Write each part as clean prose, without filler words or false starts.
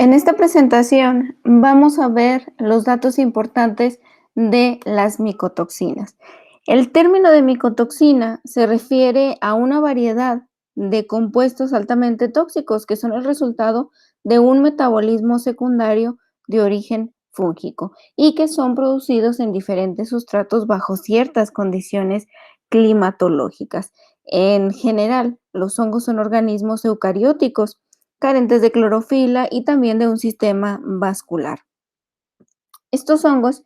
En esta presentación vamos a ver los datos importantes de las micotoxinas. El término de micotoxina se refiere a una variedad de compuestos altamente tóxicos que son el resultado de un metabolismo secundario de origen fúngico y que son producidos en diferentes sustratos bajo ciertas condiciones climatológicas. En general, los hongos son organismos eucarióticos carentes de clorofila y también de un sistema vascular. Estos hongos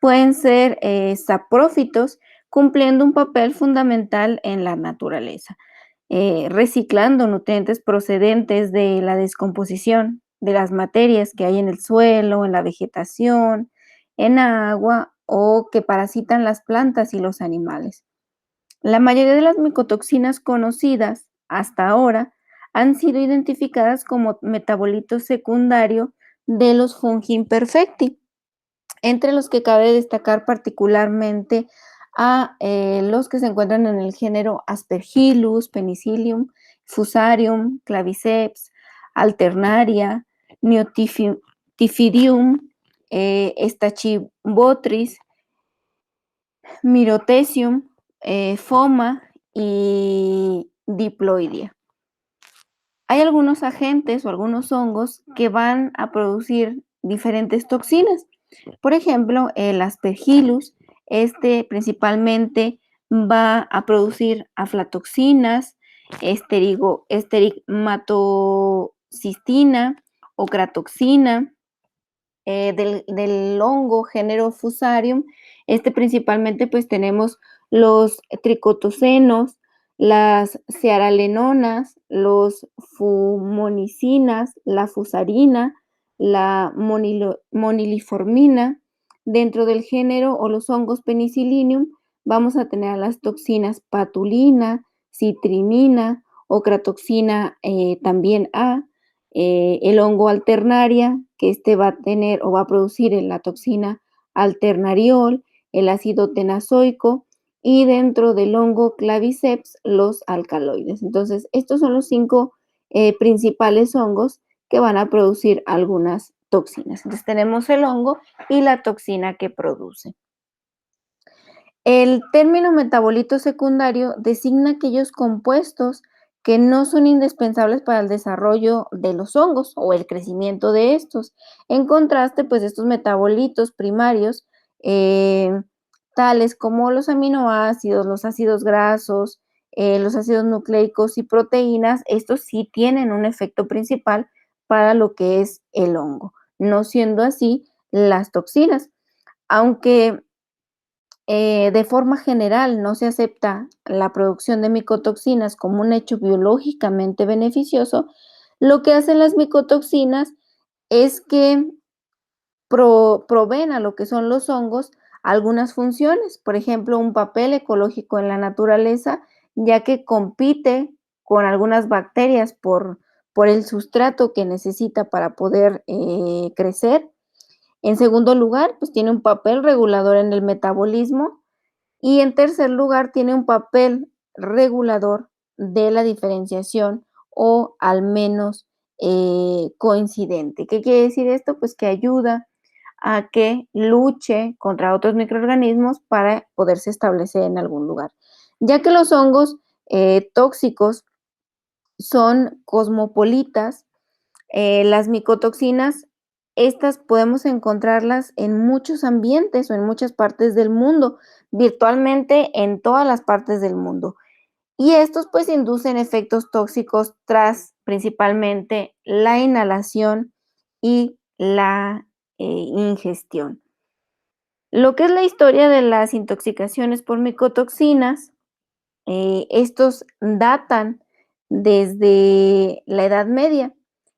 pueden ser saprófitos, cumpliendo un papel fundamental en la naturaleza, reciclando nutrientes procedentes de la descomposición de las materias que hay en el suelo, en la vegetación, en agua o que parasitan las plantas y los animales. La mayoría de las micotoxinas conocidas hasta ahora han sido identificadas como metabolitos secundarios de los fungi imperfecti, entre los que cabe destacar particularmente a los que se encuentran en el género Aspergillus, Penicillium, Fusarium, Claviceps, Alternaria, Niotifidium, Stachybotrys, Myrotecium, Foma y Diploidia. Hay algunos agentes o algunos hongos que van a producir diferentes toxinas. Por ejemplo, el Aspergillus, este principalmente va a producir aflatoxinas, esterigmatocistina, ocratoxina, del hongo género Fusarium. Este principalmente pues tenemos los tricotocenos, las cearalenonas, los fumonicinas, la fusarina, la moniliformina. Dentro del género o los hongos Penicillium vamos a tener a las toxinas patulina, citrinina, ocratoxina también A, el hongo alternaria, que este va a tener o va a producir la toxina alternariol, el ácido tenazoico y dentro del hongo claviceps los alcaloides. Entonces, estos son los 5 principales hongos que van a producir algunas toxinas. Entonces, tenemos el hongo y la toxina que produce. El término metabolito secundario designa aquellos compuestos que no son indispensables para el desarrollo de los hongos o el crecimiento de estos. En contraste, pues estos metabolitos primarios, tales como los aminoácidos, los ácidos grasos, los ácidos nucleicos y proteínas, estos sí tienen un efecto principal para lo que es el hongo, no siendo así las toxinas. Aunque de forma general, no se acepta la producción de micotoxinas como un hecho biológicamente beneficioso. Lo que hacen las micotoxinas es que proveen a lo que son los hongos algunas funciones, por ejemplo, un papel ecológico en la naturaleza, ya que compite con algunas bacterias por el sustrato que necesita para poder crecer. En segundo lugar, pues tiene un papel regulador en el metabolismo y en tercer lugar, tiene un papel regulador de la diferenciación o al menos coincidente. ¿Qué quiere decir esto? Pues que ayuda a que luche contra otros microorganismos para poderse establecer en algún lugar. Ya que los hongos tóxicos son cosmopolitas, las micotoxinas, estas podemos encontrarlas en muchos ambientes o en muchas partes del mundo, virtualmente en todas las partes del mundo. Y estos pues inducen efectos tóxicos tras principalmente la inhalación y la ingestión. Lo que es la historia de las intoxicaciones por micotoxinas, estos datan desde la Edad Media,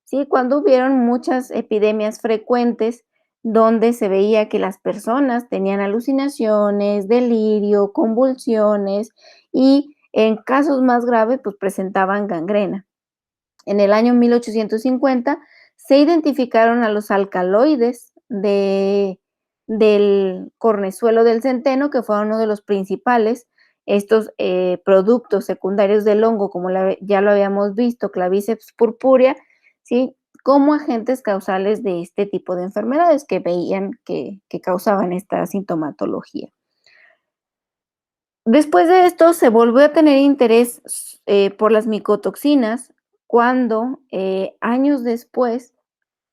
¿sí? Cuando hubieron muchas epidemias frecuentes donde se veía que las personas tenían alucinaciones, delirio, convulsiones y en casos más graves pues presentaban gangrena. En el año 1850 se identificaron a los alcaloides del cornezuelo del centeno, que fue uno de los principales. Estos productos secundarios del hongo, como ya lo habíamos visto, Claviceps purpurea, ¿sí? como agentes causales de este tipo de enfermedades que veían que causaban esta sintomatología. Después de esto, se volvió a tener interés por las micotoxinas cuando años después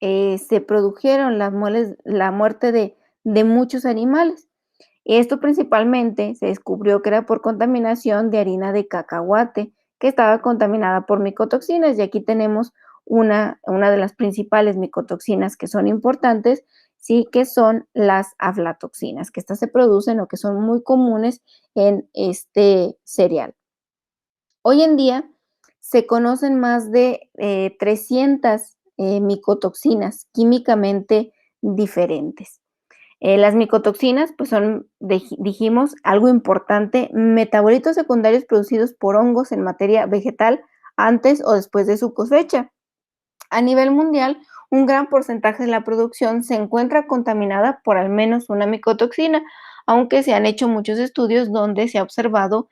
se produjeron la muerte de muchos animales. Esto principalmente se descubrió que era por contaminación de harina de cacahuate, que estaba contaminada por micotoxinas. Y aquí tenemos una de las principales micotoxinas que son importantes, sí, que son las aflatoxinas, que estas se producen o que son muy comunes en este cereal. Hoy en día se conocen más de 300 micotoxinas químicamente diferentes. Las micotoxinas, pues son, dijimos, algo importante, metabolitos secundarios producidos por hongos en materia vegetal antes o después de su cosecha. A nivel mundial, un gran porcentaje de la producción se encuentra contaminada por al menos una micotoxina, aunque se han hecho muchos estudios donde se ha observado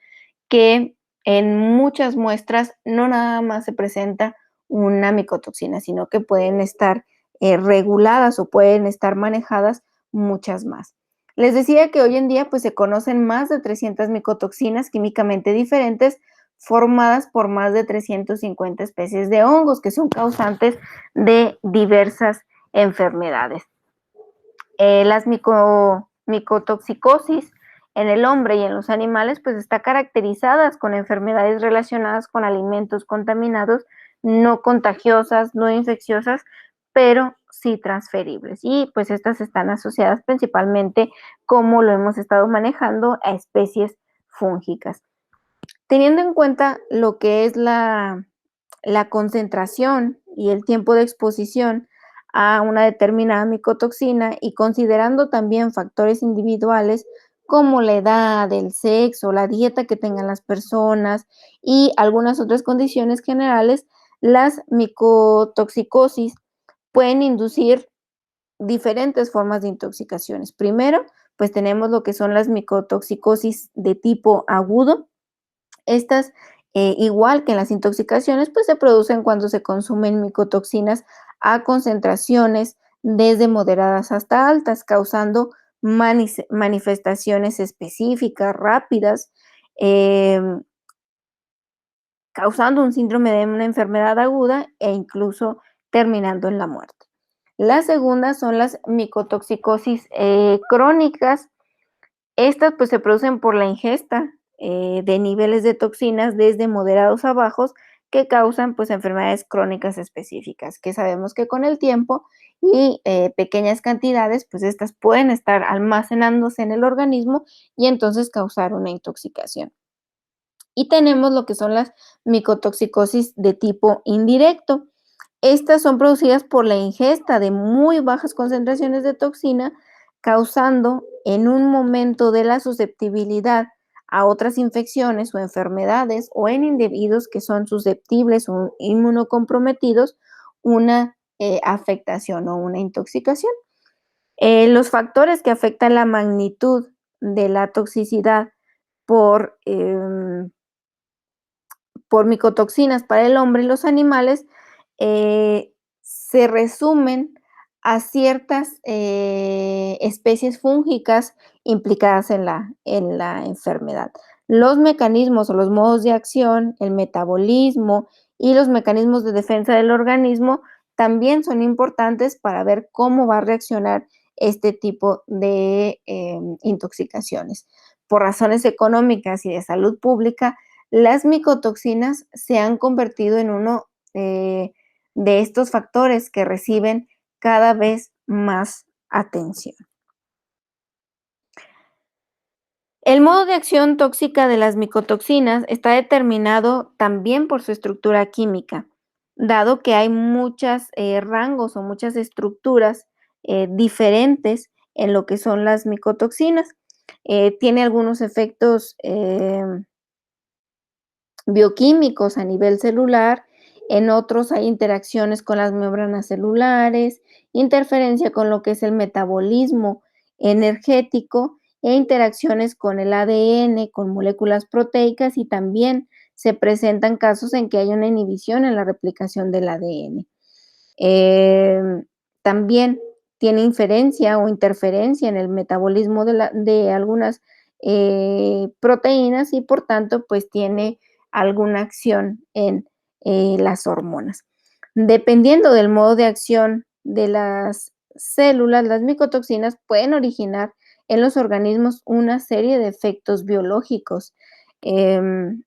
que en muchas muestras no nada más se presenta una micotoxina, sino que pueden estar reguladas o pueden estar manejadas muchas más. Les decía que hoy en día pues se conocen más de 300 micotoxinas químicamente diferentes formadas por más de 350 especies de hongos que son causantes de diversas enfermedades. Las micotoxicosis en el hombre y en los animales pues está caracterizadas con enfermedades relacionadas con alimentos contaminados, no contagiosas, no infecciosas, pero sí transferibles. Y pues estas están asociadas principalmente, como lo hemos estado manejando, a especies fúngicas. Teniendo en cuenta lo que es la concentración y el tiempo de exposición a una determinada micotoxina y considerando también factores individuales como la edad, el sexo, la dieta que tengan las personas y algunas otras condiciones generales, las micotoxicosis pueden inducir diferentes formas de intoxicaciones. Primero, pues tenemos lo que son las micotoxicosis de tipo agudo. Estas, igual que en las intoxicaciones, pues se producen cuando se consumen micotoxinas a concentraciones desde moderadas hasta altas, causando manifestaciones específicas, rápidas, em, causando un síndrome de una enfermedad aguda e incluso terminando en la muerte. La segunda son las micotoxicosis crónicas. Estas pues se producen por la ingesta de niveles de toxinas desde moderados a bajos que causan pues enfermedades crónicas específicas, que sabemos que con el tiempo y pequeñas cantidades pues estas pueden estar almacenándose en el organismo y entonces causar una intoxicación. Y tenemos lo que son las micotoxicosis de tipo indirecto. Estas son producidas por la ingesta de muy bajas concentraciones de toxina, causando en un momento de la susceptibilidad a otras infecciones o enfermedades o en individuos que son susceptibles o inmunocomprometidos una afectación o una intoxicación. Los factores que afectan la magnitud de la toxicidad por por micotoxinas para el hombre y los animales, se resumen a ciertas especies fúngicas implicadas en la enfermedad. Los mecanismos o los modos de acción, el metabolismo y los mecanismos de defensa del organismo también son importantes para ver cómo va a reaccionar este tipo de intoxicaciones. Por razones económicas y de salud pública, las micotoxinas se han convertido en uno de estos factores que reciben cada vez más atención. El modo de acción tóxica de las micotoxinas está determinado también por su estructura química, dado que hay muchos rangos o muchas estructuras diferentes en lo que son las micotoxinas. Tiene algunos efectos bioquímicos a nivel celular, en otros hay interacciones con las membranas celulares, interferencia con lo que es el metabolismo energético e interacciones con el ADN, con moléculas proteicas y también se presentan casos en que hay una inhibición en la replicación del ADN. Em, También tiene inferencia o interferencia en el metabolismo de algunas proteínas y por tanto, pues tiene alguna acción en las hormonas. Dependiendo del modo de acción de las células, las micotoxinas pueden originar en los organismos una serie de efectos biológicos. Em,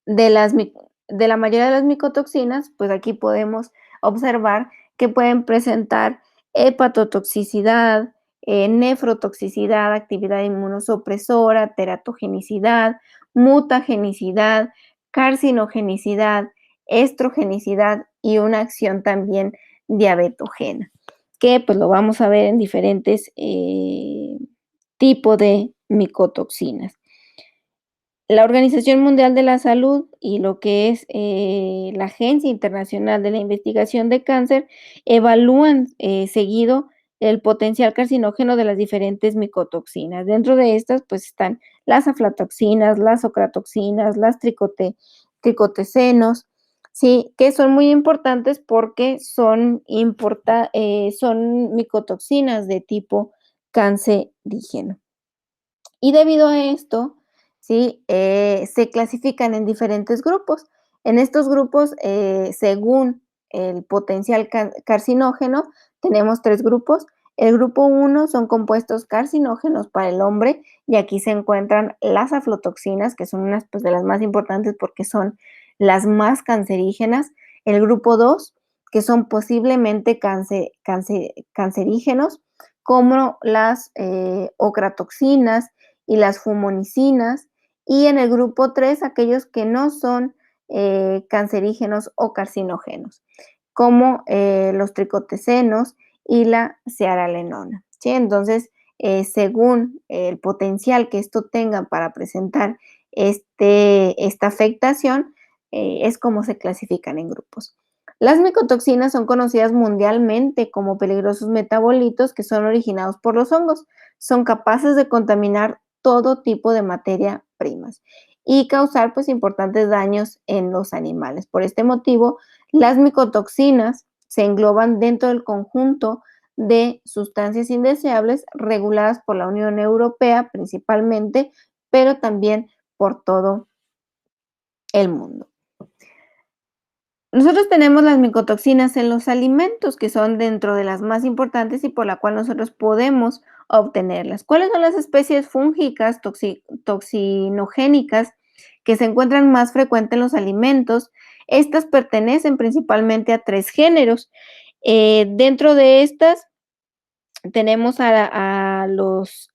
de las mi de la mayoría de las micotoxinas, pues aquí podemos observar que pueden presentar hepatotoxicidad, nefrotoxicidad, actividad inmunosupresora, teratogenicidad, mutagenicidad, carcinogenicidad, estrogenicidad y una acción también diabetogena, que pues lo vamos a ver en diferentes tipos de micotoxinas. La Organización Mundial de la Salud y lo que es la Agencia Internacional de la Investigación de Cáncer evalúan seguido el potencial carcinógeno de las diferentes micotoxinas. Dentro de estas, pues están las aflatoxinas, las ocratoxinas, las tricotecenos, sí, que son muy importantes porque son micotoxinas de tipo cancerígeno. Y debido a esto, ¿sí? Se clasifican en diferentes grupos. En estos grupos, según el potencial carcinógeno, tenemos 3 grupos. El grupo 1 son compuestos carcinógenos para el hombre y aquí se encuentran las aflatoxinas, que son unas pues, de las más importantes porque son las más cancerígenas. El grupo 2, que son posiblemente cancerígenos, como las ocratoxinas, y las fumonicinas, y en el grupo 3 aquellos que no son cancerígenos o carcinógenos, como los tricotecenos y la cearalenona, ¿sí? Entonces, según el potencial que esto tenga para presentar esta afectación, es como se clasifican en grupos. Las micotoxinas son conocidas mundialmente como peligrosos metabolitos que son originados por los hongos. Son capaces de contaminar todo tipo de materia primas y causar pues importantes daños en los animales. Por este motivo, las micotoxinas se engloban dentro del conjunto de sustancias indeseables reguladas por la Unión Europea principalmente, pero también por todo el mundo. Nosotros tenemos las micotoxinas en los alimentos, que son dentro de las más importantes y por la cual nosotros podemos obtenerlas. ¿Cuáles son las especies fúngicas toxinogénicas que se encuentran más frecuentes en los alimentos? Estas pertenecen principalmente a 3 géneros. Dentro de estas tenemos a los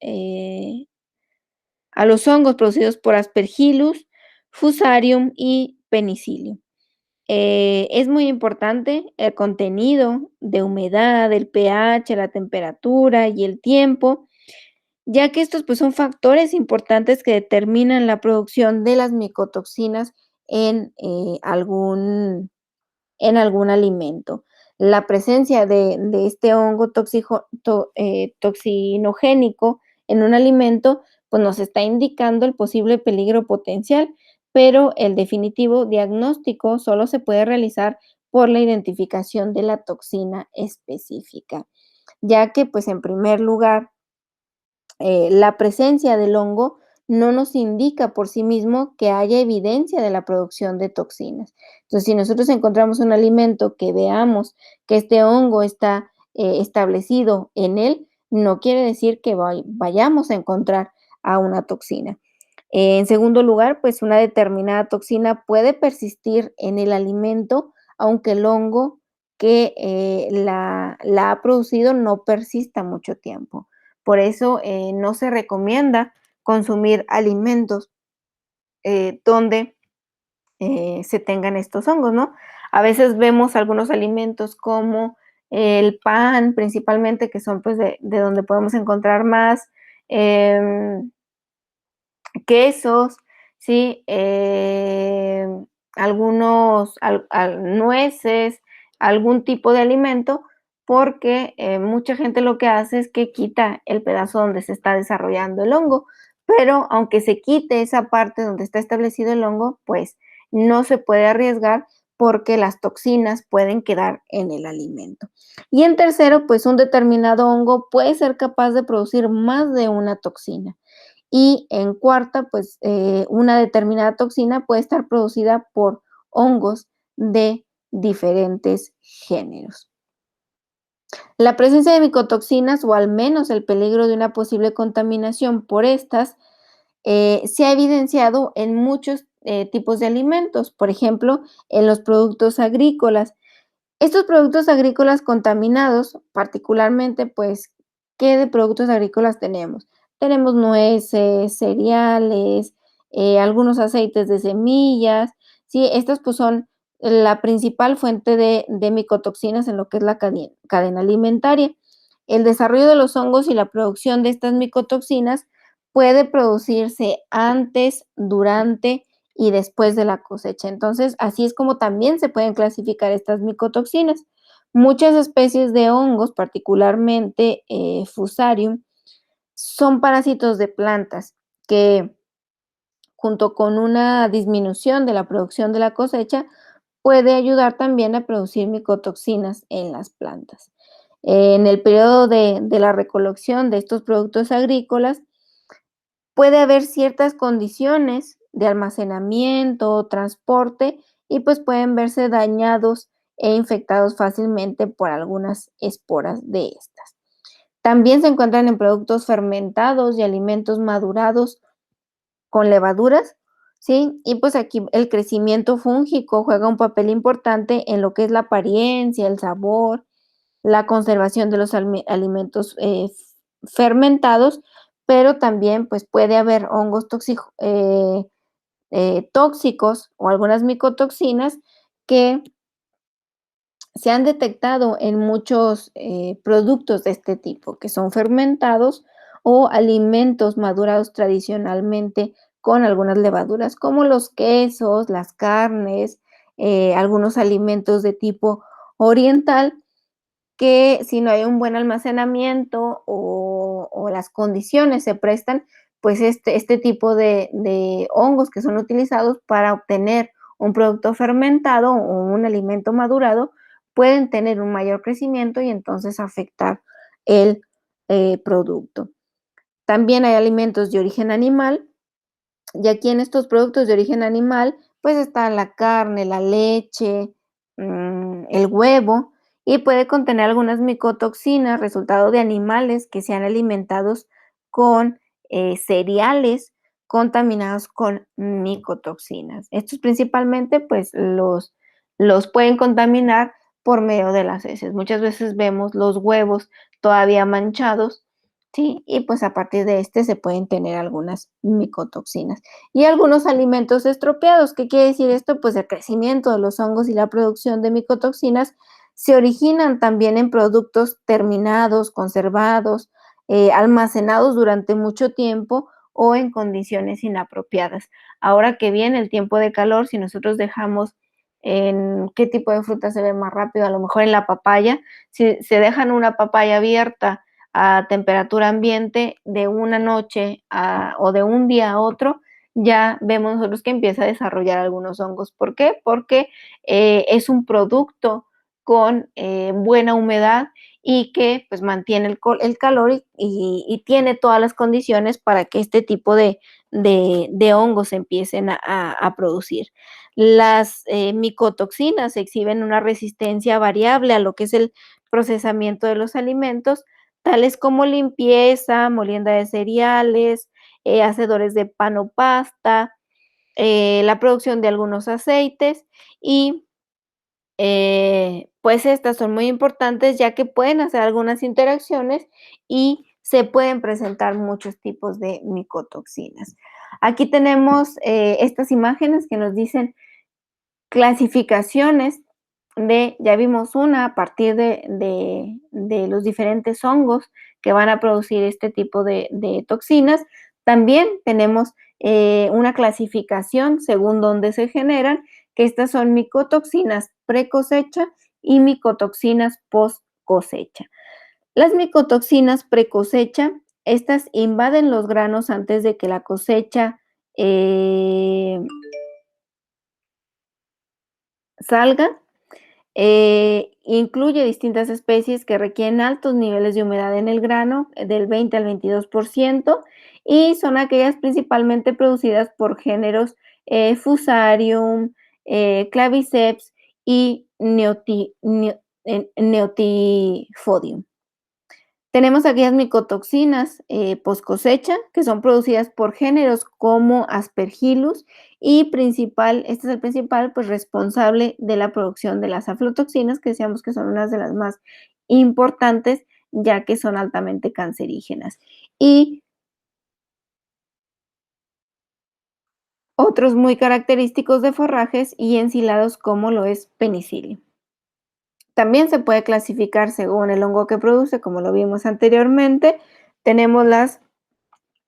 hongos producidos por Aspergillus, Fusarium y Penicillium. Es muy importante el contenido de humedad, el pH, la temperatura y el tiempo, ya que estos pues, son factores importantes que determinan la producción de las micotoxinas en, algún alimento. La presencia de este hongo toxinogénico en un alimento pues, nos está indicando el posible peligro potencial, pero el definitivo diagnóstico solo se puede realizar por la identificación de la toxina específica, ya que, pues, en primer lugar, la presencia del hongo no nos indica por sí mismo que haya evidencia de la producción de toxinas. Entonces, si nosotros encontramos un alimento que veamos que este hongo está establecido en él, no quiere decir que vayamos a encontrar a una toxina. En segundo lugar, pues una determinada toxina puede persistir en el alimento, aunque el hongo que la ha producido no persista mucho tiempo. Por eso no se recomienda consumir alimentos donde se tengan estos hongos, ¿no? A veces vemos algunos alimentos como el pan, principalmente, que son pues de donde podemos encontrar más. em, Quesos, ¿sí? Algunos nueces, algún tipo de alimento, porque mucha gente lo que hace es que quita el pedazo donde se está desarrollando el hongo, pero aunque se quite esa parte donde está establecido el hongo, pues no se puede arriesgar porque las toxinas pueden quedar en el alimento. Y en tercero, pues un determinado hongo puede ser capaz de producir más de una toxina. Y en cuarta, pues una determinada toxina puede estar producida por hongos de diferentes géneros. La presencia de micotoxinas o al menos el peligro de una posible contaminación por estas se ha evidenciado en muchos tipos de alimentos, por ejemplo, en los productos agrícolas. Estos productos agrícolas contaminados, particularmente, pues, ¿qué de productos agrícolas tenemos? Tenemos nueces, cereales, algunos aceites de semillas, ¿sí? Estas, pues, son la principal fuente de micotoxinas en lo que es la cadena alimentaria. El desarrollo de los hongos y la producción de estas micotoxinas puede producirse antes, durante y después de la cosecha. Entonces, así es como también se pueden clasificar estas micotoxinas. Muchas especies de hongos, particularmente Fusarium, son parásitos de plantas que, junto con una disminución de la producción de la cosecha, puede ayudar también a producir micotoxinas en las plantas. En el periodo de la recolección de estos productos agrícolas, puede haber ciertas condiciones de almacenamiento, transporte, y pues pueden verse dañados e infectados fácilmente por algunas esporas de estas. También se encuentran en productos fermentados y alimentos madurados con levaduras, ¿sí? Y pues aquí el crecimiento fúngico juega un papel importante en lo que es la apariencia, el sabor, la conservación de los alimentos fermentados, pero también pues puede haber hongos tóxicos o algunas micotoxinas que se han detectado en muchos productos de este tipo, que son fermentados o alimentos madurados tradicionalmente con algunas levaduras, como los quesos, las carnes, algunos alimentos de tipo oriental, que si no hay un buen almacenamiento o las condiciones se prestan, pues este tipo de hongos que son utilizados para obtener un producto fermentado o un alimento madurado pueden tener un mayor crecimiento y entonces afectar el producto. También hay alimentos de origen animal, y aquí en estos productos de origen animal, pues está la carne, la leche, el huevo, y puede contener algunas micotoxinas, resultado de animales que sean alimentados con cereales contaminados con micotoxinas. Estos principalmente, pues los pueden contaminar por medio de las heces. Muchas veces vemos los huevos todavía manchados, ¿sí? Y pues a partir de este se pueden tener algunas micotoxinas. Y algunos alimentos estropeados. ¿Qué quiere decir esto? Pues el crecimiento de los hongos y la producción de micotoxinas se originan también en productos terminados, conservados, almacenados durante mucho tiempo o en condiciones inapropiadas. Ahora que viene el tiempo de calor, si nosotros dejamos en qué tipo de fruta se ve más rápido, a lo mejor en la papaya, si se dejan una papaya abierta a temperatura ambiente de una noche o de un día a otro, ya vemos nosotros que empieza a desarrollar algunos hongos. ¿Por qué? Porque es un producto con buena humedad y que pues mantiene el calor y tiene todas las condiciones para que este tipo de hongos se empiecen a producir. Las micotoxinas exhiben una resistencia variable a lo que es el procesamiento de los alimentos, tales como limpieza, molienda de cereales, hacedores de pan o pasta, la producción de algunos aceites y pues estas son muy importantes ya que pueden hacer algunas interacciones y se pueden presentar muchos tipos de micotoxinas. Aquí tenemos estas imágenes que nos dicen clasificaciones ya vimos una a partir de los diferentes hongos que van a producir este tipo de toxinas. También tenemos una clasificación según dónde se generan, que estas son micotoxinas pre-cosecha y micotoxinas post-cosecha. Las micotoxinas pre-cosecha, estas invaden los granos antes de que la cosecha salga. Incluye distintas especies que requieren altos niveles de humedad en el grano, del 20 al 22%, y son aquellas principalmente producidas por géneros Fusarium, Claviceps y Neotifodium. Tenemos aquellas micotoxinas post cosecha, que son producidas por géneros como Aspergillus y este es el principal pues, responsable de la producción de las aflatoxinas, que decíamos que son unas de las más importantes, ya que son altamente cancerígenas. Y otros muy característicos de forrajes y ensilados como lo es Penicillium. También se puede clasificar según el hongo que produce, como lo vimos anteriormente. Tenemos las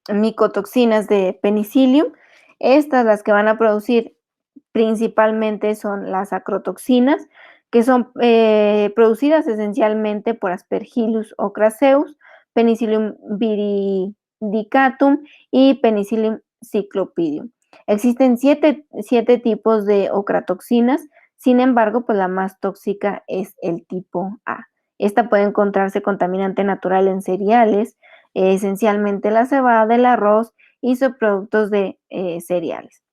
micotoxinas de Penicillium. Estas, las que van a producir principalmente, son las acrotoxinas, que son producidas esencialmente por Aspergillus o Crasseus, Penicillium viridicatum y Penicillium cyclopidium. Existen siete tipos de ocratoxinas, sin embargo, pues la más tóxica es el tipo A. Esta puede encontrarse contaminante natural en cereales, esencialmente la cebada, el arroz y subproductos de cereales.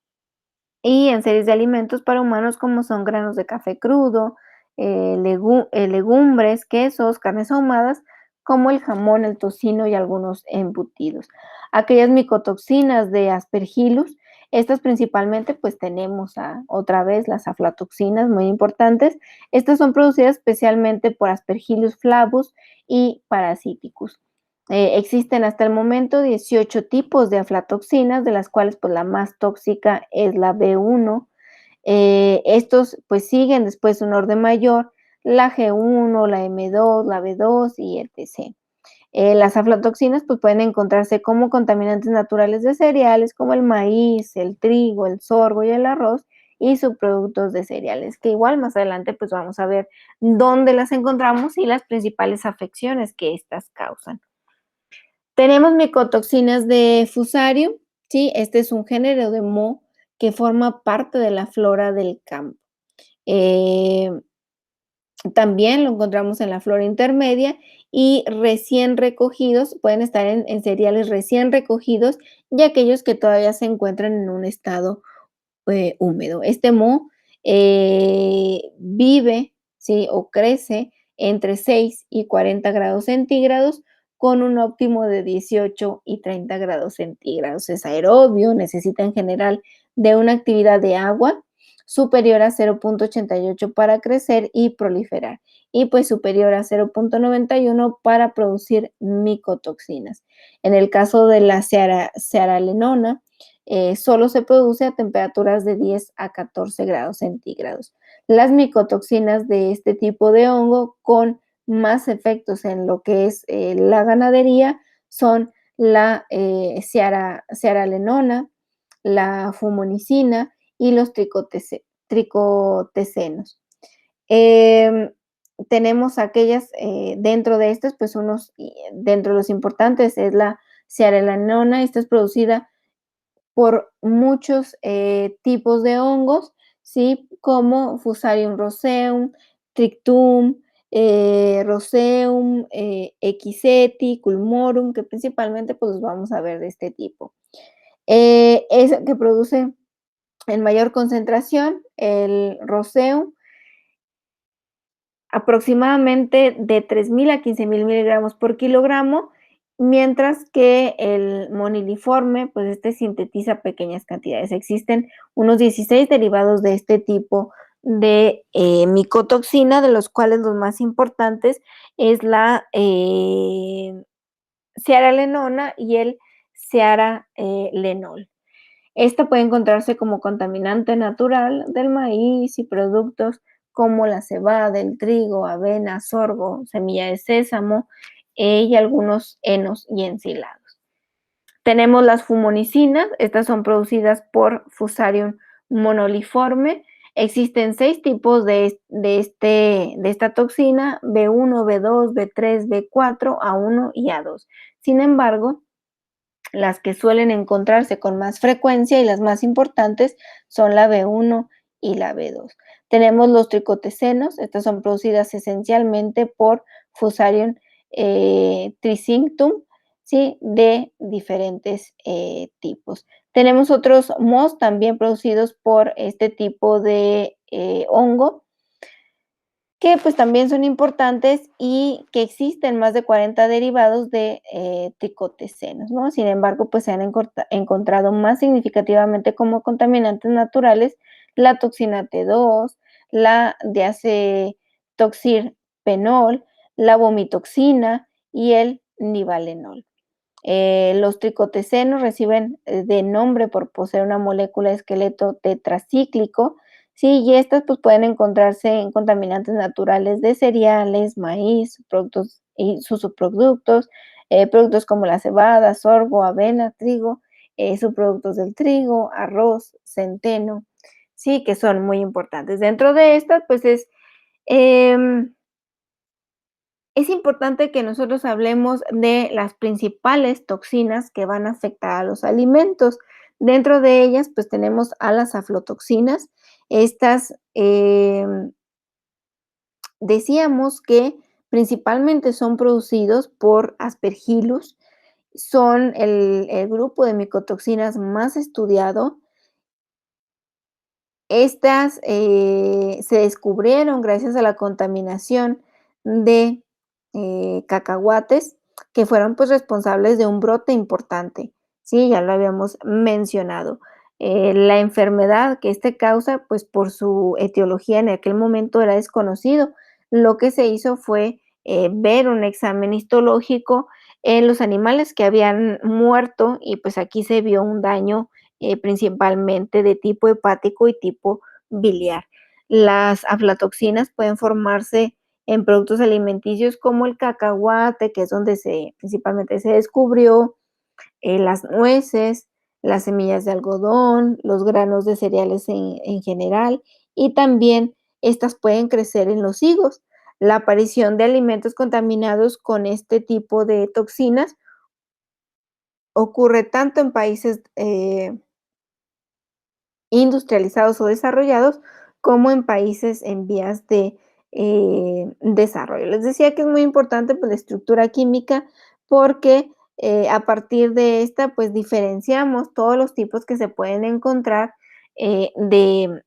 Y en series de alimentos para humanos como son granos de café crudo, legumbres, quesos, carnes ahumadas, como el jamón, el tocino y algunos embutidos. Aquellas micotoxinas de Aspergillus, estas principalmente pues tenemos otra vez las aflatoxinas muy importantes. Estas son producidas especialmente por Aspergillus flavus y Parasiticus. Existen hasta el momento 18 tipos de aflatoxinas, de las cuales pues, la más tóxica es la B1. Estos pues siguen después un orden mayor, la G1, la M2, la B2 y etc. Las aflatoxinas pues, pueden encontrarse como contaminantes naturales de cereales como el maíz, el trigo, el sorgo y el arroz, y subproductos de cereales, que igual más adelante pues vamos a ver dónde las encontramos y las principales afecciones que estas causan. Tenemos micotoxinas de Fusarium, ¿sí? Este es un género de moho que forma parte de la flora del campo. Eh, También lo encontramos en la flora intermedia y recién recogidos, pueden estar en cereales recién recogidos y aquellos que todavía se encuentran en un estado húmedo. Este moho vive, ¿sí? O crece entre 6 y 40 grados centígrados con un óptimo de 18 y 30 grados centígrados. Es aerobio, necesita en general de una actividad de agua superior a 0.88 para crecer y proliferar, y pues superior a 0.91 para producir micotoxinas. En el caso de la cearalenona, solo se produce a temperaturas de 10 a 14 grados centígrados. Las micotoxinas de este tipo de hongo con más efectos en lo que es la ganadería son la cearalenona, la fumonicina y los tricotesenos. Eh, Tenemos aquellas, dentro de estas, pues dentro de los importantes es la cearalenona. Esta es producida por muchos tipos de hongos, ¿sí? Como Fusarium roseum, Trichum, Roseum, Echiseti, Culmorum, que principalmente pues los vamos a ver de este tipo. Es el que produce en mayor concentración el Roseum, aproximadamente de 3.000 a 15.000 miligramos por kilogramo, mientras que el moniliforme, pues este sintetiza pequeñas cantidades. Existen unos 16 derivados de este tipo de micotoxina, de los cuales los más importantes es la cearalenona y el cearalenol. Esta puede encontrarse como contaminante natural del maíz y productos como la cebada, el trigo, avena, sorgo, semilla de sésamo y algunos henos y ensilados. Tenemos las fumonicinas, estas son producidas por Fusarium monoliforme. Existen 6 tipos de esta toxina: B1, B2, B3, B4, A1 y A2. Sin embargo, las que suelen encontrarse con más frecuencia y las más importantes son la B1 y la B2. Tenemos los tricotecenos, estas son producidas esencialmente por Fusarium tricinctum, ¿sí? De diferentes tipos. Tenemos otros mohos también producidos por este tipo de hongo, que pues también son importantes y que existen más de 40 derivados de tricotecenos, ¿no? Sin embargo, pues se han encontrado más significativamente como contaminantes naturales la toxina T2, la diacetoxirpenol, la vomitoxina y el nivalenol. Los tricotecenos reciben de nombre por poseer una molécula de esqueleto tetracíclico, ¿sí? Y estas pues, pueden encontrarse en contaminantes naturales de cereales, maíz, productos y sus subproductos, productos como la cebada, sorgo, avena, trigo, subproductos del trigo, arroz, centeno, sí, que son muy importantes. Dentro de estas, pues em, es importante que nosotros hablemos de las principales toxinas que van a afectar a los alimentos. Dentro de ellas, pues tenemos a las aflotoxinas. Estas, decíamos que principalmente son producidos por Aspergillus, son el grupo de micotoxinas más estudiado. Estas se descubrieron gracias a la contaminación de cacahuates que fueron pues responsables de un brote importante, sí, ya lo habíamos mencionado. La enfermedad que este causa, pues por su etiología en aquel momento era desconocido. Lo que se hizo fue ver un examen histológico en los animales que habían muerto y pues aquí se vio un daño principalmente de tipo hepático y tipo biliar. Las aflatoxinas pueden formarse en productos alimenticios como el cacahuate, que es donde principalmente se descubrió, las nueces, las semillas de algodón, los granos de cereales en general, y también estas pueden crecer en los higos. La aparición de alimentos contaminados con este tipo de toxinas ocurre tanto en países industrializados o desarrollados, como en países en vías de desarrollo. Les decía que es muy importante pues, la estructura química porque a partir de esta pues diferenciamos todos los tipos que se pueden encontrar de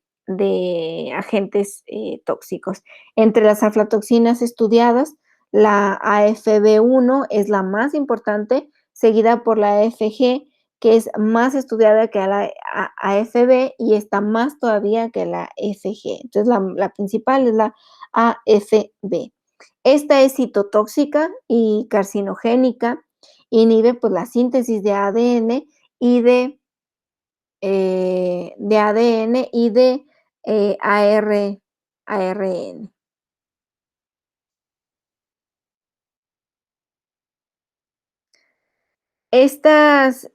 agentes tóxicos. Entre las aflatoxinas estudiadas, la AFB1 es la más importante, seguida por la AFG, que es más estudiada que la AFB y está más todavía que la FG. Entonces, la principal es la AFB. Esta es citotóxica y carcinogénica, inhibe pues, la síntesis de ADN y de ADN y de ARN. Estas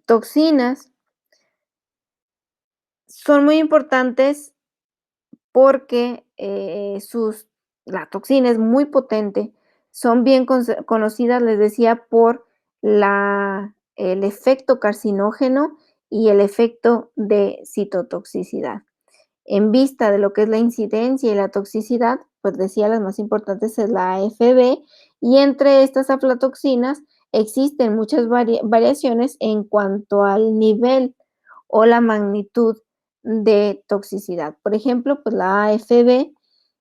toxinas son muy importantes porque la toxina es muy potente, son bien conocidas, les decía, por el efecto carcinógeno y el efecto de citotoxicidad. En vista de lo que es la incidencia y la toxicidad, pues decía las más importantes es la AFB, y entre estas aflatoxinas existen muchas variaciones en cuanto al nivel o la magnitud de toxicidad. Por ejemplo, pues la AFB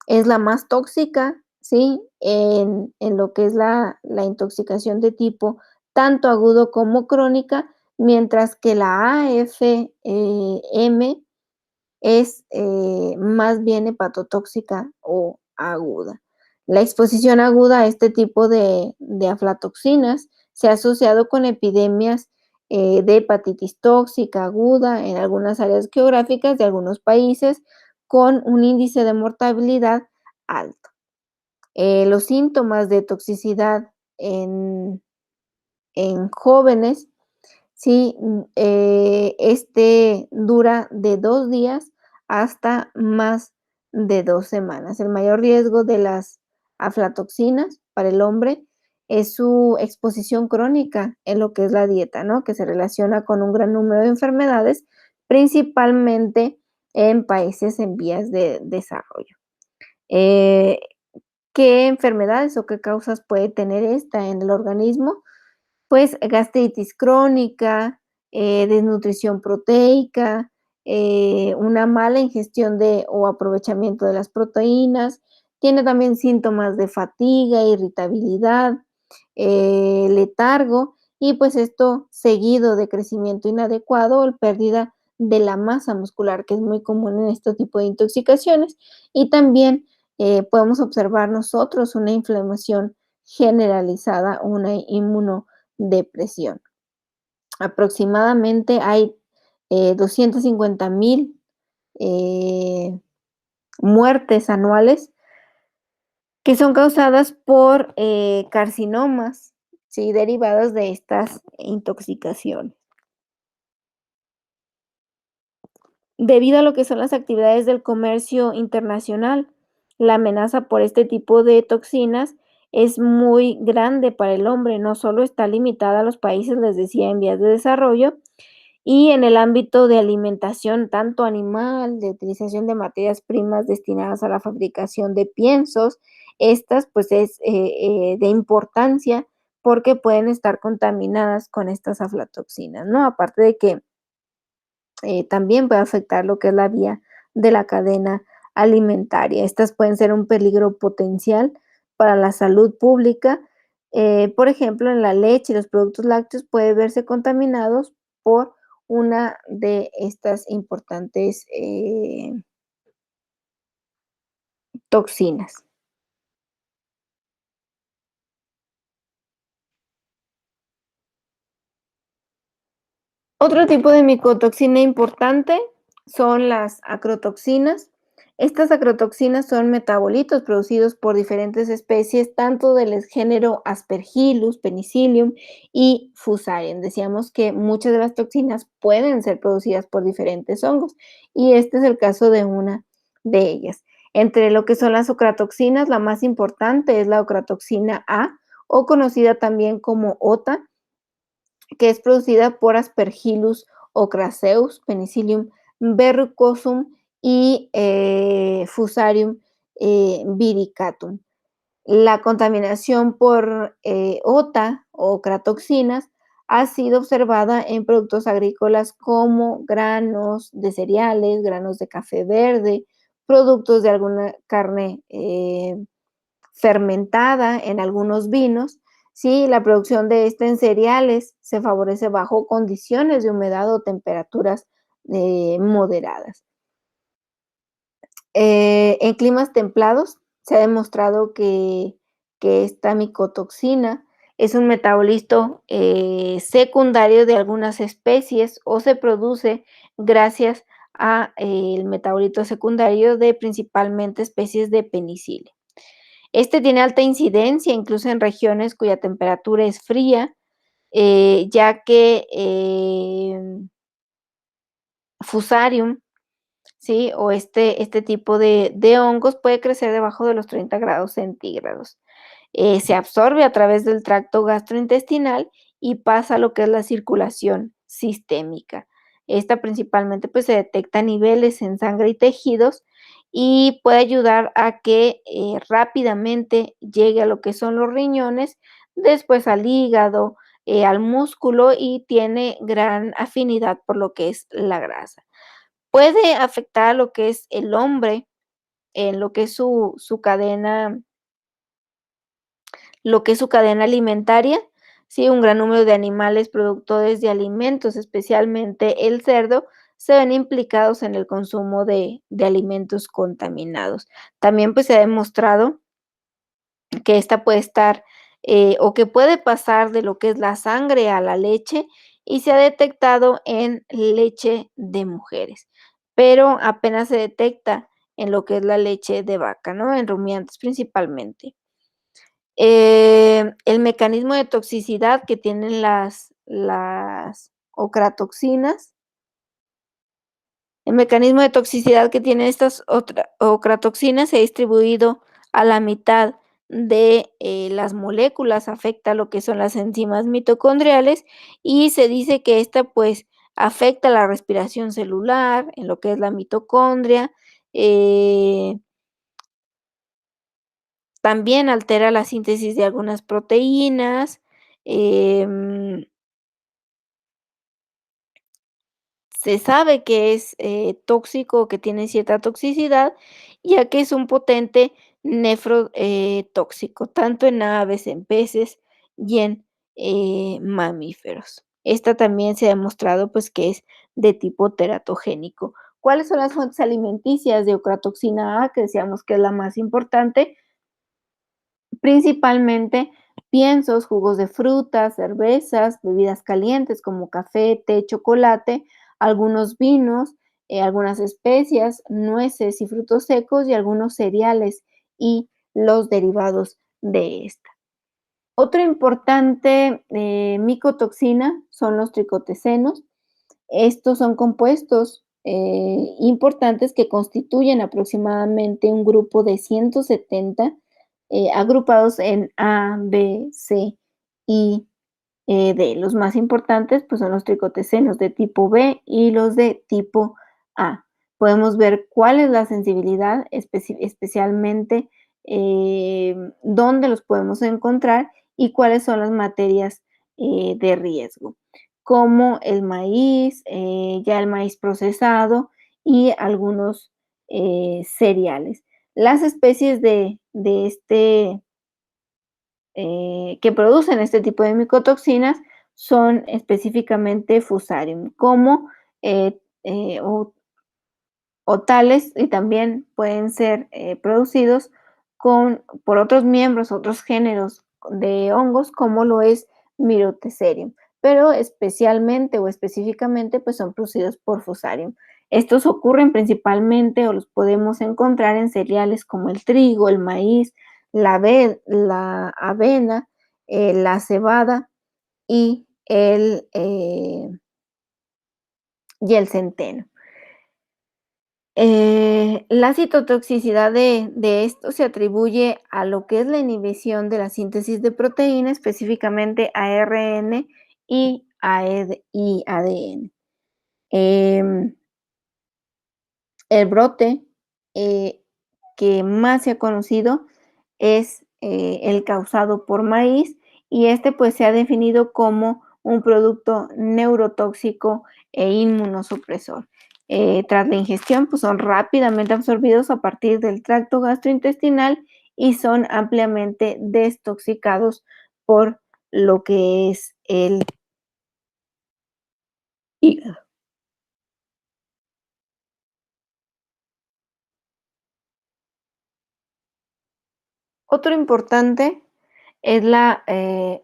es la más tóxica, ¿sí? En lo que es la intoxicación de tipo tanto agudo como crónica, mientras que la AFM es más bien hepatotóxica o aguda. La exposición aguda a este tipo de aflatoxinas se ha asociado con epidemias de hepatitis tóxica aguda en algunas áreas geográficas de algunos países con un índice de mortalidad alto. Los síntomas de toxicidad en jóvenes, sí, este dura de 2 días hasta más de 2 semanas. El mayor riesgo de las aflatoxinas para el hombre es su exposición crónica en lo que es la dieta, ¿no? Que se relaciona con un gran número de enfermedades, principalmente en países en vías de desarrollo. Eh, ¿Qué enfermedades o qué causas puede tener esta en el organismo? Pues gastritis crónica, desnutrición proteica, una mala ingestión de o aprovechamiento de las proteínas, tiene también síntomas de fatiga, irritabilidad, letargo, y pues esto seguido de crecimiento inadecuado o pérdida de la masa muscular, que es muy común en este tipo de intoxicaciones. Y también podemos observar nosotros una inflamación generalizada, una inmunodepresión. Aproximadamente hay 250,000 eh, muertes anuales que son causadas por carcinomas, ¿sí? Derivadas de estas intoxicaciones. Debido a lo que son las actividades del comercio internacional, la amenaza por este tipo de toxinas es muy grande para el hombre, no solo está limitada a los países, les decía, en vías de desarrollo, y en el ámbito de alimentación, tanto animal, de utilización de materias primas destinadas a la fabricación de piensos, estas pues es de importancia porque pueden estar contaminadas con estas aflatoxinas, ¿no? Aparte de que también puede afectar lo que es la vía de la cadena alimentaria. Estas pueden ser un peligro potencial para la salud pública. Por ejemplo, en la leche y los productos lácteos puede verse contaminados por una de estas importantes toxinas. Otro tipo de micotoxina importante son las acrotoxinas. Estas acrotoxinas son metabolitos producidos por diferentes especies, tanto del género Aspergillus, Penicillium y Fusarium. Decíamos que muchas de las toxinas pueden ser producidas por diferentes hongos y este es el caso de una de ellas. Entre lo que son las ocratoxinas, la más importante es la ocratoxina A, o conocida también como OTA, que es producida por Aspergillus ocraceus, Penicillium verrucosum y Fusarium viricatum. La contaminación por OTA o cratoxinas ha sido observada en productos agrícolas como granos de cereales, granos de café verde, productos de alguna carne fermentada en algunos vinos. Sí, la producción de esta en cereales se favorece bajo condiciones de humedad o temperaturas moderadas. En climas templados se ha demostrado que esta micotoxina es un metabolito secundario de algunas especies o se produce gracias a el metabolito secundario de principalmente especies de penicilio. Este tiene alta incidencia, incluso en regiones cuya temperatura es fría, ya que Fusarium, ¿sí? O este tipo de hongos puede crecer debajo de los 30 grados centígrados. Se absorbe a través del tracto gastrointestinal y pasa a lo que es la circulación sistémica. Esta principalmente pues se detecta a niveles en sangre y tejidos y puede ayudar a que rápidamente llegue a lo que son los riñones, después al hígado, al músculo y tiene gran afinidad por lo que es la grasa. Puede afectar a lo que es el hombre, en lo que es su cadena alimentaria, sí, un gran número de animales productores de alimentos, especialmente el cerdo, se ven implicados en el consumo de alimentos contaminados. También, pues, se ha demostrado que esta puede estar, o que puede pasar de lo que es la sangre a la leche, y se ha detectado en leche de mujeres, pero apenas se detecta en lo que es la leche de vaca, ¿no? En rumiantes principalmente. El mecanismo de toxicidad que tienen las ocratoxinas, el mecanismo de toxicidad que tienen estas ocratoxinas se ha distribuido a la mitad de las moléculas, afecta lo que son las enzimas mitocondriales y se dice que esta pues afecta la respiración celular, en lo que es la mitocondria, eh, también altera la síntesis de algunas proteínas, em, se sabe que es, tóxico, que tiene cierta toxicidad, ya que es un potente tóxico, tanto en aves, en peces y en, mamíferos. Esta también se ha demostrado, pues, que es de tipo teratogénico. ¿Cuáles son las fuentes alimenticias de ocratoxina A? Que decíamos que es la más importante. Principalmente piensos, jugos de frutas, cervezas, bebidas calientes como café, té, chocolate, algunos vinos, algunas especias, nueces y frutos secos y algunos cereales y los derivados de esta. Otra importante micotoxina son los tricotesenos. Estos son compuestos importantes que constituyen aproximadamente un grupo de 170 agrupados en A, B, C y D. Los más importantes pues, son los tricotesenos de tipo B y los de tipo A. Podemos ver cuál es la sensibilidad, especialmente dónde los podemos encontrar y cuáles son las materias de riesgo, como el maíz, ya el maíz procesado y algunos cereales. Las especies que producen este tipo de micotoxinas son específicamente Fusarium, como eh, eh, o tales, y también pueden ser producidos por otros miembros, otros géneros de hongos, como lo es Myrotherium, pero especialmente o específicamente pues son producidos por Fusarium. Estos ocurren principalmente o los podemos encontrar en cereales como el trigo, el maíz, la avena, la cebada y el centeno. La citotoxicidad de esto se atribuye a lo que es la inhibición de la síntesis de proteína, específicamente ARN y ADN. Em, el brote eh, que más se ha conocido es el causado por maíz, y este pues se ha definido como un producto neurotóxico e inmunosupresor. Tras la ingestión pues son rápidamente absorbidos a partir del tracto gastrointestinal y son ampliamente destoxicados por lo que es el hígado. Otro importante es la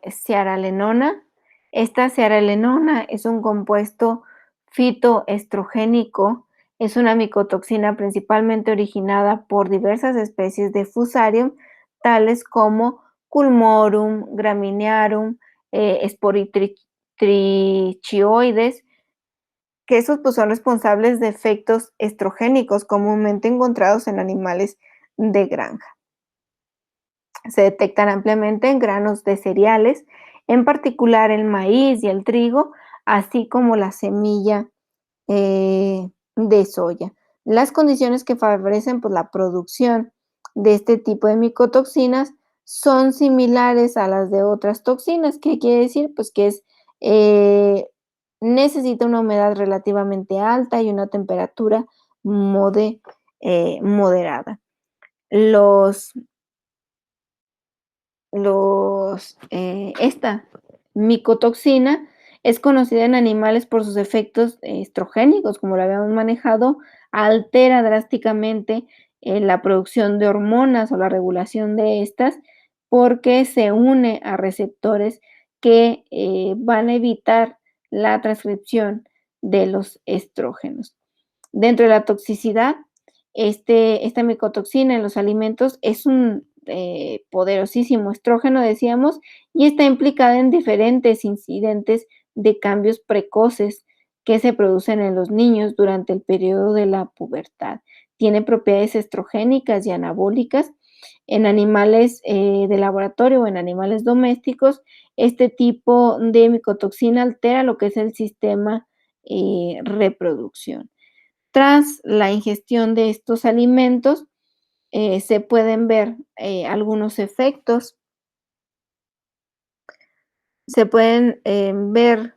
zearalenona. Esta zearalenona es un compuesto fitoestrogénico, es una micotoxina principalmente originada por diversas especies de Fusarium, tales como Culmorum, Graminearum, Sporitrichioides, que esos pues, son responsables de efectos estrogénicos comúnmente encontrados en animales de granja. Se detectan ampliamente en granos de cereales, en particular el maíz y el trigo, así como la semilla de soya. Las condiciones que favorecen pues, la producción de este tipo de micotoxinas son similares a las de otras toxinas. ¿Qué quiere decir? Pues que eh, necesita una humedad relativamente alta y una temperatura moderada. Los esta micotoxina es conocida en animales por sus efectos estrogénicos, como lo habíamos manejado, altera drásticamente la producción de hormonas o la regulación de estas, porque se une a receptores que van a evitar la transcripción de los estrógenos. Dentro de la toxicidad, esta micotoxina en los alimentos es un poderosísimo estrógeno, decíamos, y está implicada en diferentes incidentes de cambios precoces que se producen en los niños durante el periodo de la pubertad. Tiene propiedades estrogénicas y anabólicas. En animales de laboratorio o en animales domésticos, este tipo de micotoxina altera lo que es el sistema reproducción. Tras la ingestión de estos alimentos, se pueden ver algunos efectos, se pueden ver.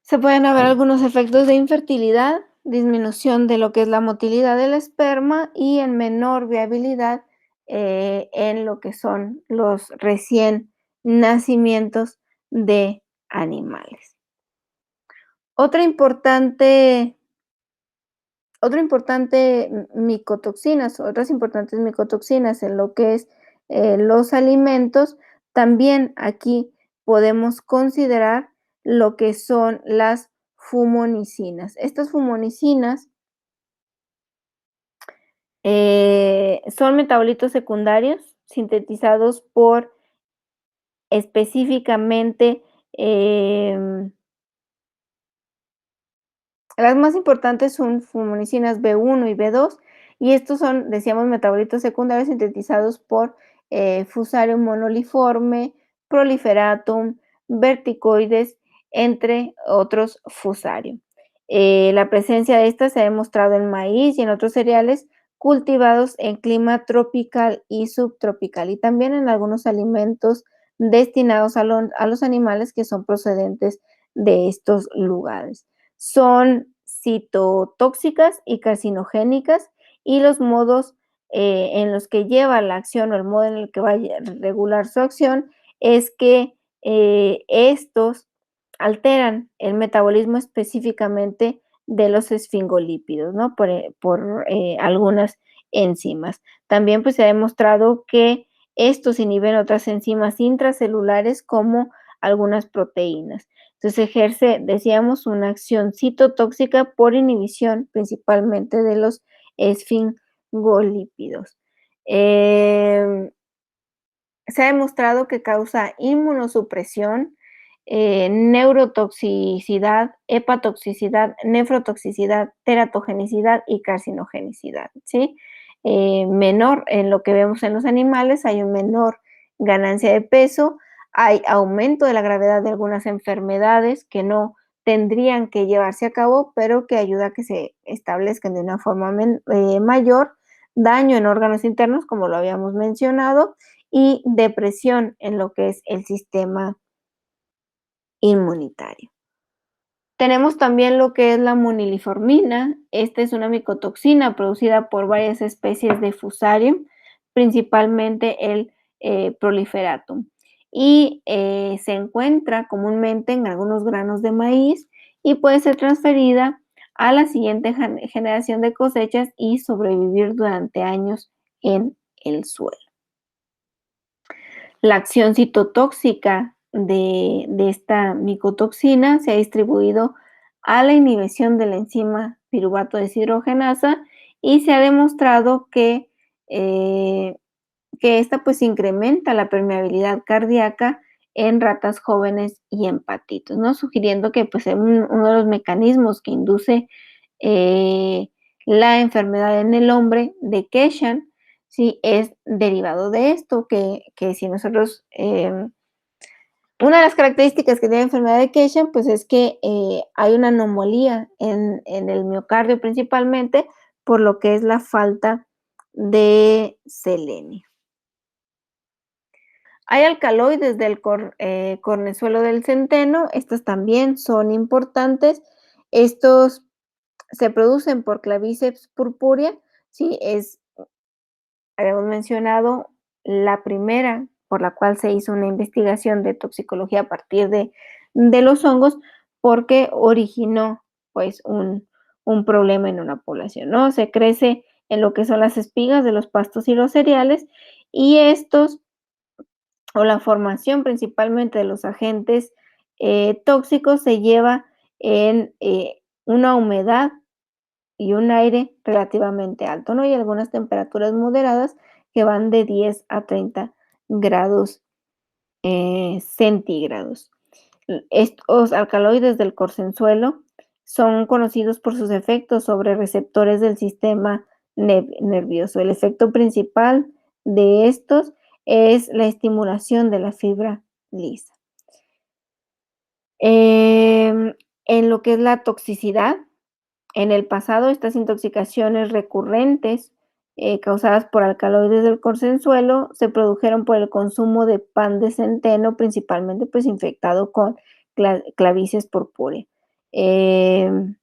Se pueden haber algunos efectos de infertilidad, disminución de lo que es la motilidad del esperma y en menor viabilidad en lo que son los recién nacimientos de animales. Otra importante, micotoxinas, otras importantes micotoxinas en lo que es los alimentos, también aquí podemos considerar lo que son las fumonicinas. Estas fumonicinas son metabolitos secundarios sintetizados por específicamente em, las más importantes son fumonicinas B1 y B2, y estos son, decíamos, metabolitos secundarios sintetizados por Fusarium monoliforme, Proliferatum, Verticoides, entre otros Fusarium. La presencia de estas se ha demostrado en maíz y en otros cereales cultivados en clima tropical y subtropical, y también en algunos alimentos destinados a los animales que son procedentes de estos lugares. Son citotóxicas y carcinogénicas, y los modos en los que lleva la acción o el modo en el que va a regular su acción es que estos alteran el metabolismo específicamente de los esfingolípidos, ¿no? Por algunas enzimas. También pues se ha demostrado que estos inhiben otras enzimas intracelulares como algunas proteínas. Entonces ejerce, decíamos, una acción citotóxica por inhibición principalmente de los esfingolípidos. Eh, Se ha demostrado que causa inmunosupresión, neurotoxicidad, hepatotoxicidad, nefrotoxicidad, teratogenicidad y carcinogenicidad, ¿sí? Menor en lo que vemos en los animales, hay un menor ganancia de peso, hay aumento de la gravedad de algunas enfermedades que no tendrían que llevarse a cabo, pero que ayuda a que se establezcan de una forma mayor, daño en órganos internos, como lo habíamos mencionado, y depresión en lo que es el sistema inmunitario. Tenemos también lo que es la moniliformina. Esta es una micotoxina producida por varias especies de Fusarium, principalmente el Proliferatum, y se encuentra comúnmente en algunos granos de maíz y puede ser transferida a la siguiente generación de cosechas y sobrevivir durante años en el suelo. La acción citotóxica de esta micotoxina se ha distribuido a la inhibición de la enzima piruvato deshidrogenasa, y se ha demostrado eh, que esta pues incrementa la permeabilidad cardíaca en ratas jóvenes y en patitos, ¿no? Sugiriendo que pues uno de los mecanismos que induce eh, la enfermedad en el hombre de Keshan, sí, es derivado de esto, que si nosotros, una de las características que tiene la enfermedad de Keshan, pues es que hay una anomalía en el miocardio principalmente, por lo que es la falta de selenio. Hay alcaloides del cornezuelo del centeno, estos también son importantes. Estos se producen por Claviceps purpurea, ¿sí? Habíamos mencionado la primera por la cual se hizo una investigación de toxicología a partir de los hongos, porque originó pues un problema en una población, ¿no? Se crece en lo que son las espigas de los pastos y los cereales, y estos, o la formación principalmente de los agentes tóxicos, se lleva en una humedad y un aire relativamente alto, ¿no? Y algunas temperaturas moderadas que van de 10 a 30 grados centígrados. Estos alcaloides del corsensuelo son conocidos por sus efectos sobre receptores del sistema nervioso. El efecto principal de estos es la estimulación de la fibra lisa. En lo que es la toxicidad, en el pasado estas intoxicaciones recurrentes causadas por alcaloides del corsensuelo se produjeron por el consumo de pan de centeno, principalmente pues infectado con clavices purpúrea. Em,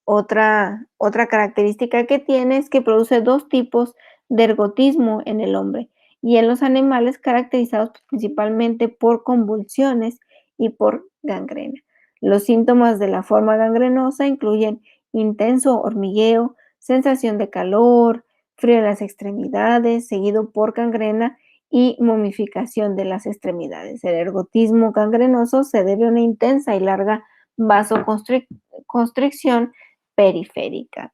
otra característica que tiene es que produce dos tipos de ergotismo en el hombre y en los animales caracterizados principalmente por convulsiones y por gangrena. Los síntomas de la forma gangrenosa incluyen intenso hormigueo, sensación de calor, frío en las extremidades, seguido por gangrena y momificación de las extremidades. El ergotismo gangrenoso se debe a una intensa y larga vasoconstricción periférica.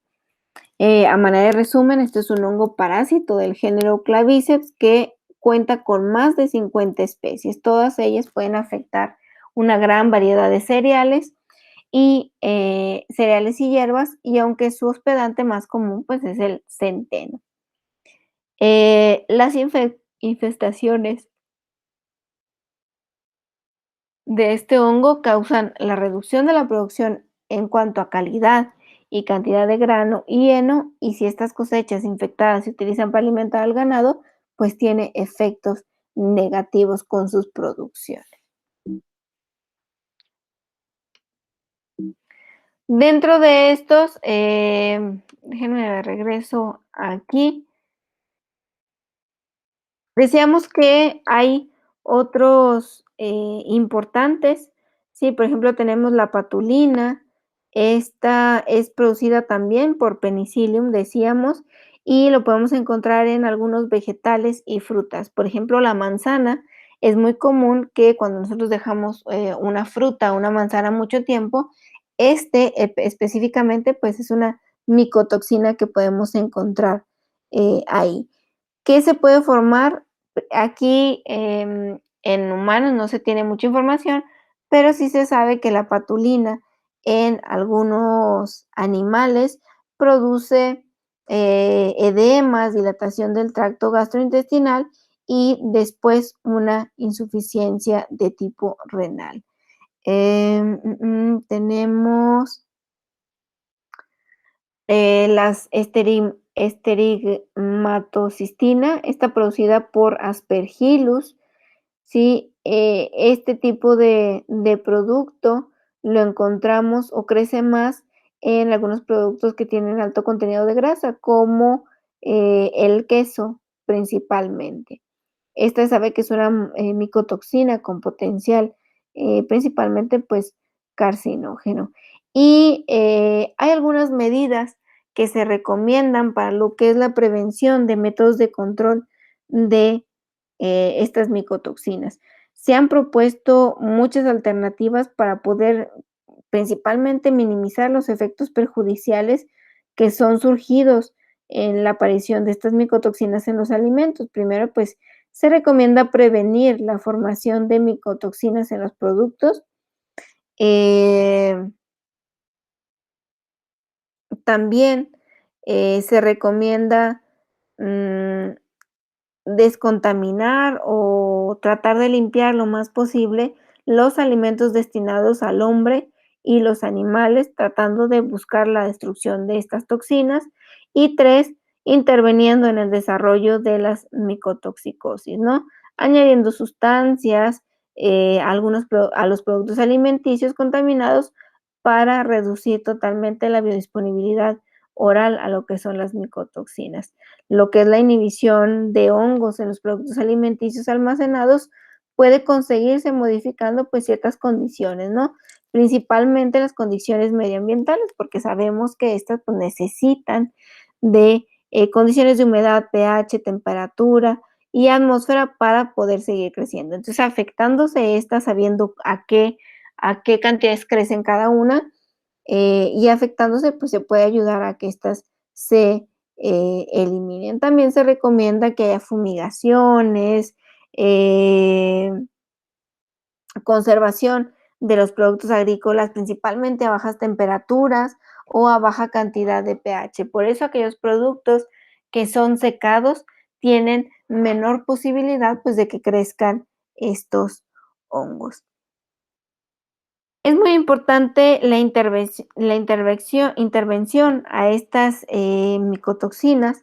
A manera de resumen, este es un hongo parásito del género Claviceps que cuenta con más de 50 especies. Todas ellas pueden afectar una gran variedad de cereales y hierbas, y aunque su hospedante más común pues es el centeno. Las infestaciones de este hongo causan la reducción de la producción en cuanto a calidad y cantidad de grano y heno, y si estas cosechas infectadas se utilizan para alimentar al ganado, pues tiene efectos negativos con sus producciones. Dentro de estos, déjenme regreso aquí. Decíamos que hay otros importantes, sí, por ejemplo, tenemos la patulina, esta es producida también por Penicillium, decíamos, y lo podemos encontrar en algunos vegetales y frutas. Por ejemplo, la manzana, es muy común que cuando nosotros dejamos una fruta, una manzana mucho tiempo, específicamente, pues es una micotoxina que podemos encontrar ahí. ¿Qué se puede formar? Aquí, en humanos no se tiene mucha información, pero sí se sabe que la patulina en algunos animales produce, edemas, dilatación del tracto gastrointestinal y después una insuficiencia de tipo renal. Tenemos las esterigmatocistina, está producida por Aspergillus, ¿sí? Este tipo de producto lo encontramos o crece más en algunos productos que tienen alto contenido de grasa, como el queso principalmente. Esta sabe que es una micotoxina con potencial principalmente pues carcinógeno. Y hay algunas medidas que se recomiendan para lo que es la prevención de métodos de control de estas micotoxinas. Se han propuesto muchas alternativas para poder principalmente minimizar los efectos perjudiciales que son surgidos en la aparición de estas micotoxinas en los alimentos. Primero, pues se recomienda prevenir la formación de micotoxinas en los productos. Eh, También se recomienda mm, descontaminar o tratar de limpiar lo más posible los alimentos destinados al hombre y los animales, tratando de buscar la destrucción de estas toxinas. Y 3, interviniendo en el desarrollo de las micotoxicosis, ¿no? Añadiendo sustancias a los productos alimenticios contaminados para reducir totalmente la biodisponibilidad oral a lo que son las micotoxinas. Lo que es la inhibición de hongos en los productos alimenticios almacenados puede conseguirse modificando pues ciertas condiciones, ¿no? Principalmente las condiciones medioambientales, porque sabemos que estas pues, necesitan de condiciones de humedad, pH, temperatura y atmósfera para poder seguir creciendo. Entonces, afectándose estas, sabiendo a qué cantidades crecen cada una, y afectándose, pues se puede ayudar a que estas se eliminen. También se recomienda que haya fumigaciones, conservación de los productos agrícolas, principalmente a bajas temperaturas o a baja cantidad de pH. Por eso aquellos productos que son secados tienen menor posibilidad, pues, de que crezcan estos hongos. Es muy importante la intervención a estas, micotoxinas,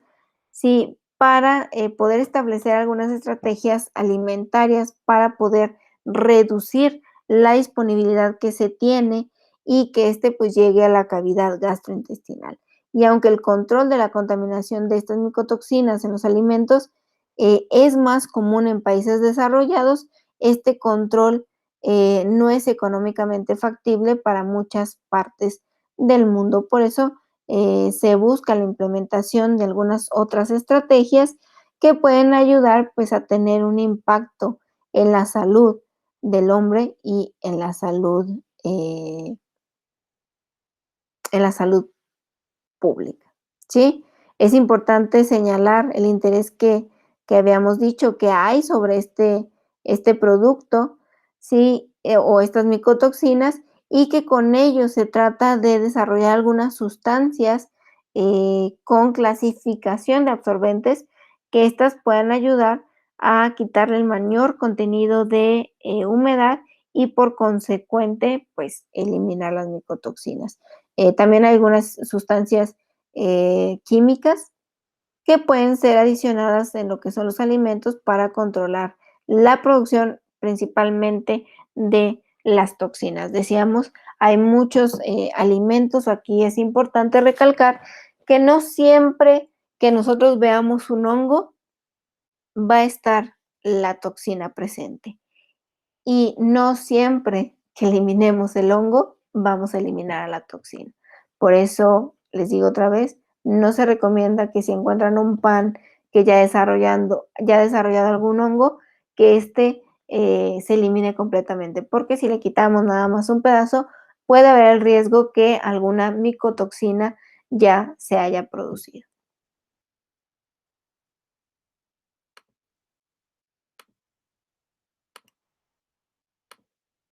sí, para, poder establecer algunas estrategias alimentarias para poder reducir la disponibilidad que se tiene y que pues, llegue a la cavidad gastrointestinal. Y aunque el control de la contaminación de estas micotoxinas en los alimentos, es más común en países desarrollados, este control no es económicamente factible para muchas partes del mundo. Por eso se busca la implementación de algunas otras estrategias que pueden ayudar pues a tener un impacto en la salud del hombre y en la salud pública, ¿sí? Es importante señalar el interés que habíamos dicho que hay sobre este producto, ¿sí? O estas micotoxinas, y que con ello se trata de desarrollar algunas sustancias, con clasificación de absorbentes, que estas puedan ayudar a quitarle el mayor contenido de, humedad y por consecuente, pues, eliminar las micotoxinas. También hay algunas sustancias químicas que pueden ser adicionadas en lo que son los alimentos para controlar la producción principalmente de las toxinas. Decíamos, hay muchos alimentos, aquí es importante recalcar que no siempre que nosotros veamos un hongo va a estar la toxina presente. Y no siempre que eliminemos el hongo, vamos a eliminar a la toxina. Por eso, les digo otra vez, no se recomienda que si encuentran un pan que ya ha desarrollado algún hongo, que se elimine completamente, porque si le quitamos nada más un pedazo, puede haber el riesgo que alguna micotoxina ya se haya producido.